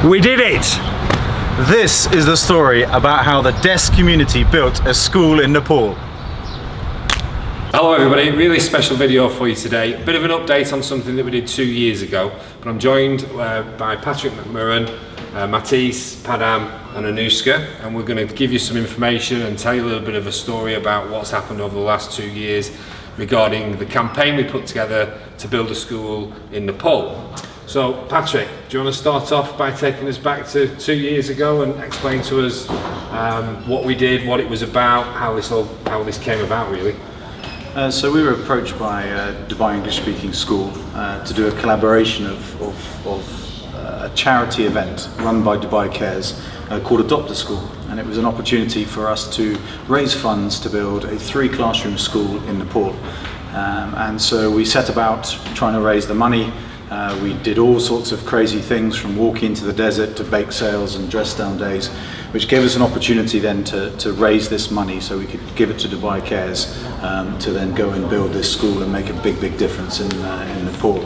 We did it! This is the story about how the DESSC community built a school in Nepal. Hello everybody, really special video for you today. A bit of an update on something that we did 2 years ago, but I'm joined by Patrick McMurran, Matisse, Padam and Anushka, and we're going to give you some information and tell you a little bit of a story about what's happened over the last 2 years regarding the campaign we put together to build a school in Nepal. So Patrick, do you want to start off by taking us back to 2 years ago and explain to us what we did, what it was about, how this came about really? So we were approached by a Dubai English-speaking school to do a collaboration of a charity event run by Dubai Cares called Adopt a School, and it was an opportunity for us to raise funds to build a 3-classroom school in Nepal. And so we set about trying to raise the money. We did all sorts of crazy things, from walking into the desert to bake sales and dress down days, which gave us an opportunity then to raise this money so we could give it to Dubai Cares to then go and build this school and make a big difference in Nepal.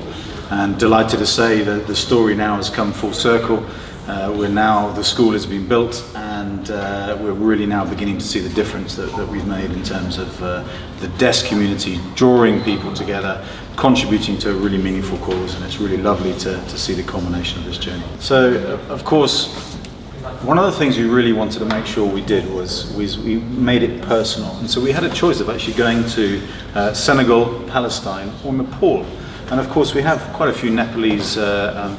And delighted to say that the story now has come full circle. The school has been built, and we're really now beginning to see the difference that we've made in terms of the DESSC community drawing people together, contributing to a really meaningful cause, and it's really lovely to see the culmination of this journey. So, of course, one of the things we really wanted to make sure we did was we made it personal, and so we had a choice of actually going to Senegal, Palestine or Nepal. And of course we have quite a few Nepalese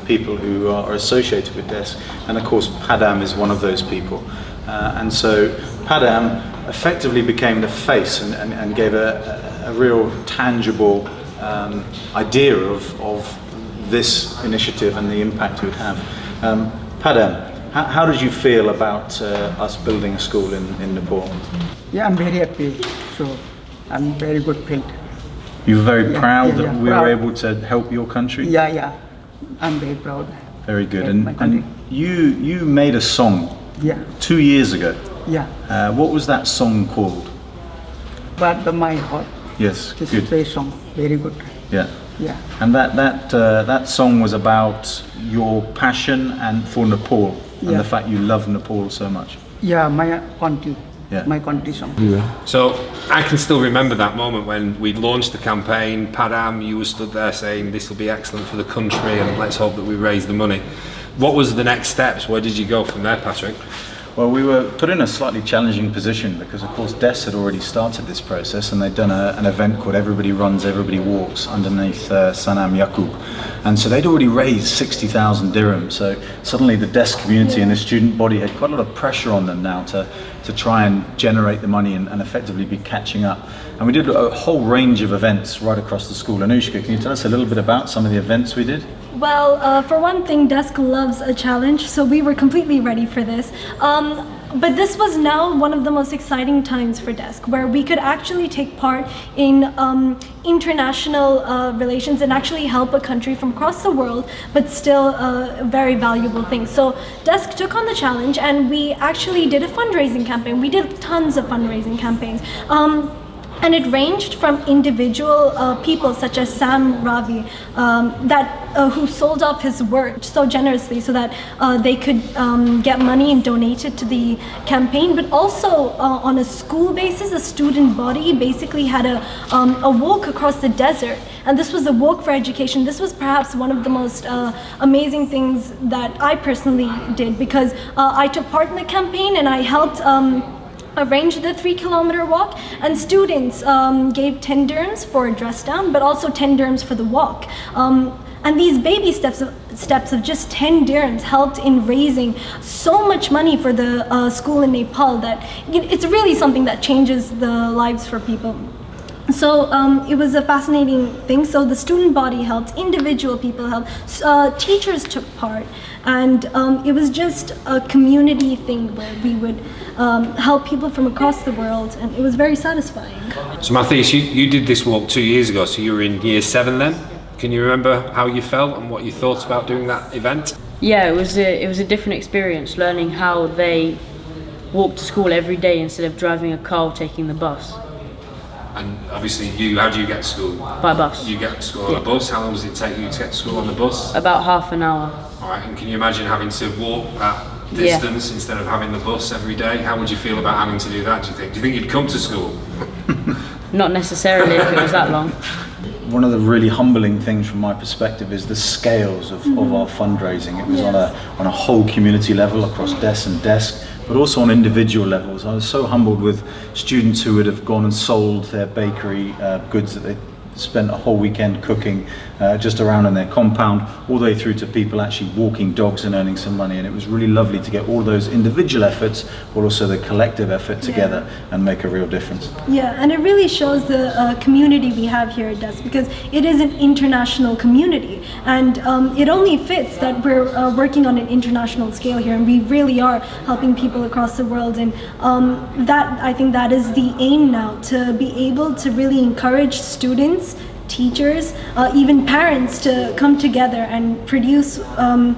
people who are associated with DESSC, and of course Padam is one of those people. And so Padam effectively became the face and gave a real tangible idea of this initiative and the impact it would have. Padam, how did you feel about us building a school in Nepal? Yeah, I'm very happy. So I'm very good felt. You were very proud that we were able to help your country? Yeah. I'm very proud. Very good. And you made a song 2 years ago. Yeah. What was that song called? But my heart. Yes, This good. is very song. Very good. Yeah. Yeah. And that song was about your passion and for Nepal and the fact you love Nepal so much. Yeah, my country. Yeah. My country song. So I can still remember that moment when we launched the campaign. Padam, you were stood there saying this will be excellent for the country and let's hope that we raise the money. What was the next steps? Where did you go from there, Patrick? Well, we were put in a slightly challenging position because, of course, DESSC had already started this process, and they'd done an event called Everybody Runs, Everybody Walks underneath Sanam Yaqub. And so they'd already raised 60,000 dirham. So suddenly the DESSC community and the student body had quite a lot of pressure on them now to try and generate the money and effectively be catching up. And we did a whole range of events right across the school. Anushka, can you tell us a little bit about some of the events we did? Well, for one thing, DESSC loves a challenge, so we were completely ready for this. But this was now one of the most exciting times for DESSC, where we could actually take part in international relations and actually help a country from across the world, but still a very valuable thing. So DESSC took on the challenge, and we actually did a fundraising campaign. We did tons of fundraising campaigns. And it ranged from individual people such as Sam Ravi who sold off his work so generously so that they could get money and donate it to the campaign, but also on a school basis, a student body basically had a walk across the desert, and this was a walk for education. This was perhaps one of the most amazing things that I personally did, because I took part in the campaign and I helped arranged the 3-kilometer walk, and students gave 10 dirhams for a dress down, but also 10 dirhams for the walk. And these baby steps of just 10 dirhams helped in raising so much money for the school in Nepal that it's really something that changes the lives for people. So it was a fascinating thing. So the student body helped, individual people helped, teachers took part, and it was just a community thing where we would help people from across the world, and it was very satisfying. So Matisse, you did this walk 2 years ago, so you were in year 7 then? Can you remember how you felt and what you thought about doing that event? Yeah, it was a different experience, learning how they walk to school every day instead of driving a car or taking the bus. And obviously how do you get to school? By bus. You get to school on a bus. How long does it take you to get to school on the bus? About half an hour. All right, and can you imagine having to walk that distance instead of having the bus every day? How would you feel about having to do that, do you think? Do you think you'd come to school? Not necessarily if it was that long. One of the really humbling things from my perspective is the scales of our fundraising. It was on a whole community level across DESSC and DESSC, but also on individual levels. I was so humbled with students who would have gone and sold their bakery goods that they spent a whole weekend cooking just around in their compound, all the way through to people actually walking dogs and earning some money. And it was really lovely to get all those individual efforts, but also the collective effort together and make a real difference. Yeah, and it really shows the community we have here at DESSC, because it is an international community, and it only fits that we're working on an international scale here, and we really are helping people across the world. And I think that is the aim now, to be able to really encourage students, teachers, even parents to come together and produce a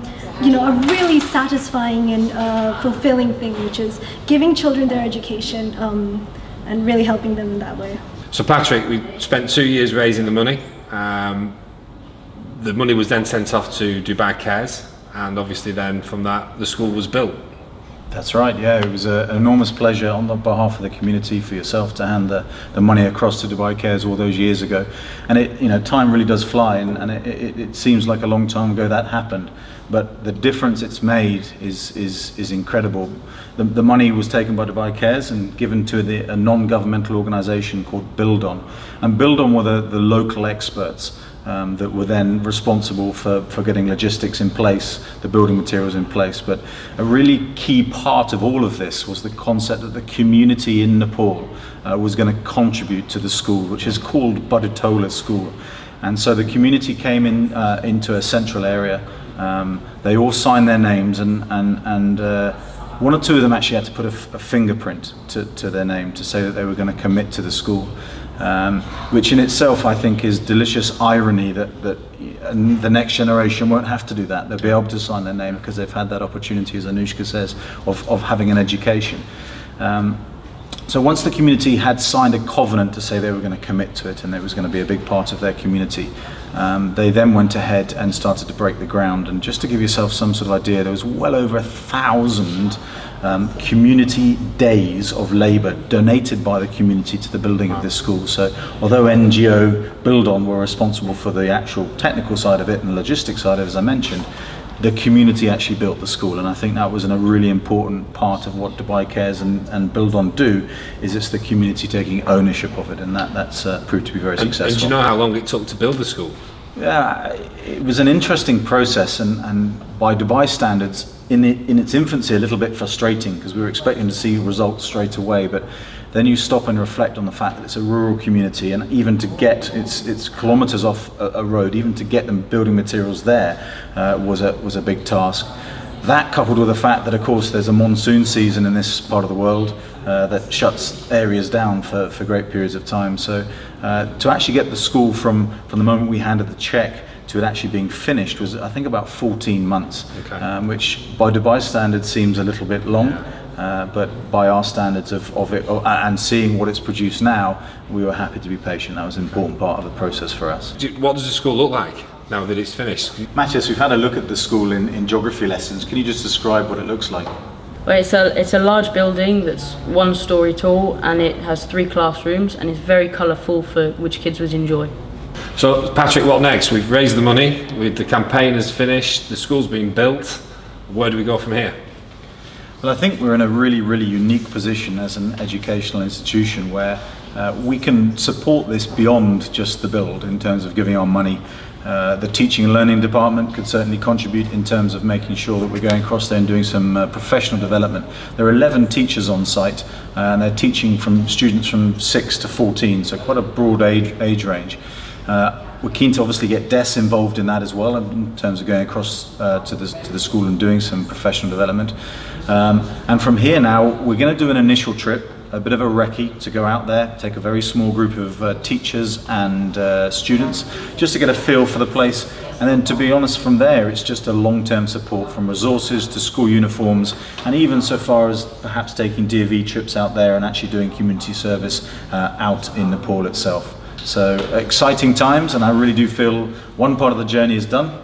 really satisfying and fulfilling thing, which is giving children their education and really helping them in that way. So Patrick, we spent 2 years raising the money. The money was then sent off to Dubai Cares, and obviously then from that the school was built. That's right, yeah. It was an enormous pleasure on the behalf of the community for yourself to hand the money across to Dubai Cares all those years ago. And time really does fly, and it seems like a long time ago that happened. But the difference it's made is incredible. The money was taken by Dubai Cares and given to a non-governmental organisation called Build On. And Build On were the local experts that were then responsible for getting logistics in place, the building materials in place. But a really key part of all of this was the concept that the community in Nepal was going to contribute to the school, which is called Buditola School. And so the community came into a central area. They all signed their names, and one or two of them actually had to put a fingerprint to their name to say that they were going to commit to the school. Which in itself I think is delicious irony that the next generation won't have to do that. They'll be able to sign their name because they've had that opportunity, as Anushka says, of having an education. So once the community had signed a covenant to say they were going to commit to it and it was going to be a big part of their community, they then went ahead and started to break the ground. And just to give yourself some sort of idea, there was well over 1,000 community days of labour donated by the community to the building of this school. So although NGO Build On were responsible for the actual technical side of it and logistics side of it, as I mentioned, the community actually built the school, and I think that was a really important part of what Dubai Cares and Build On do, is it's the community taking ownership of it, and that's proved to be very successful. And do you know how long it took to build the school? Yeah, it was an interesting process, and by Dubai standards, in its infancy, a little bit frustrating, because we were expecting to see results straight away, but then you stop and reflect on the fact that it's a rural community, and even to get it's kilometers off a road, even to get them building materials there was a big task. That, coupled with the fact that of course there's a monsoon season in this part of the world that shuts areas down for great periods of time. So to actually get the school from the moment we handed the check to it actually being finished was, I think, about 14 months, which by Dubai standards seems a little bit long. But by our standards of it and seeing what it's produced now, we were happy to be patient. That was an important part of the process for us. What does the school look like now that it's finished? Matthias, we've had a look at the school in geography lessons. Can you just describe what it looks like? Well, it's a large building that's 1 story tall, and it has 3 classrooms, and it's very colourful, for which kids would enjoy. So Patrick, what next? We've raised the money, the campaign is finished, the school's been built. Where do we go from here? Well, I think we're in a really, really unique position as an educational institution where we can support this beyond just the build in terms of giving our money. The teaching and learning department could certainly contribute in terms of making sure that we're going across there and doing some professional development. There are 11 teachers on site, and they're teaching from students from 6 to 14, so quite a broad age range. We're keen to obviously get DESSC involved in that as well, in terms of going across to the school and doing some professional development. And from here now, we're going to do an initial trip, a bit of a recce, to go out there, take a very small group of teachers and students, just to get a feel for the place. And then, to be honest, from there it's just a long-term support, from resources to school uniforms, and even so far as perhaps taking DV trips out there and actually doing community service out in Nepal itself. So exciting times, and I really do feel one part of the journey is done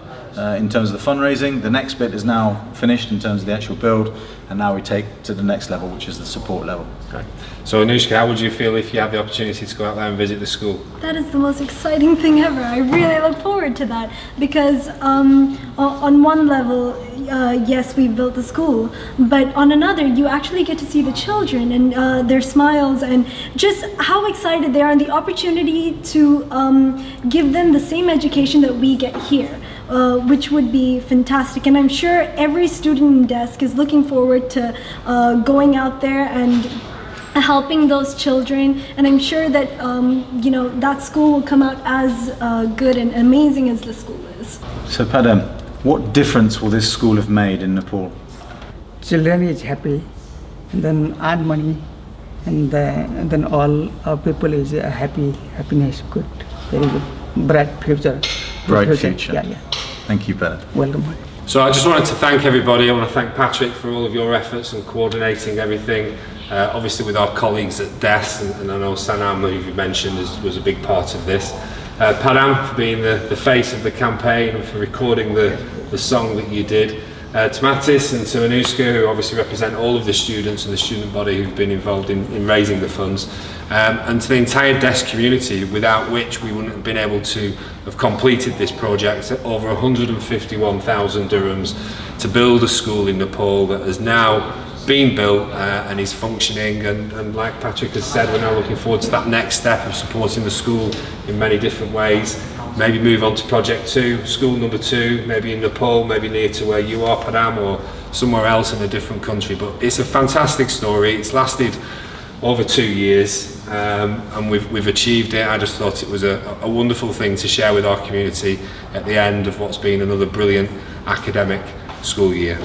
in terms of the fundraising. The next bit is now finished in terms of the actual build, and now we take to the next level, which is the support level. Okay. So Anushka, how would you feel if you had the opportunity to go out there and visit the school? That is the most exciting thing ever. I really look forward to that because on one level, yes, we built the school, but on another, you actually get to see the children and their smiles and just how excited they are, and the opportunity to give them the same education that we get here. Which would be fantastic, and I'm sure every student in DESSC is looking forward to going out there and helping those children, and I'm sure that you know, that school will come out as good and amazing as the school is. So Padam, what difference will this school have made in Nepal? Children is happy, and then earn money, and then all our people is happiness, good, very good, bright future. Bright future. Yeah. Thank you, Padam. Welcome. So I just wanted to thank everybody. I want to thank Patrick for all of your efforts and coordinating everything. Obviously with our colleagues at DESSC, and I know Sanam, who you mentioned, was a big part of this. Padam for being the face of the campaign and for recording the song that you did. To Mattis and to Anushka, who obviously represent all of the students and the student body who've been involved in raising the funds, and to the entire DESSC community, without which we wouldn't have been able to have completed this project, over 151,000 dirhams, to build a school in Nepal that has now been built and is functioning, and like Patrick has said, we're now looking forward to that next step of supporting the school in many different ways. Maybe move on to project 2, school number 2, maybe in Nepal, maybe near to where you are, Padam, or somewhere else in a different country. But it's a fantastic story. It's lasted over 2 years, and we've achieved it. I just thought it was a wonderful thing to share with our community at the end of what's been another brilliant academic school year.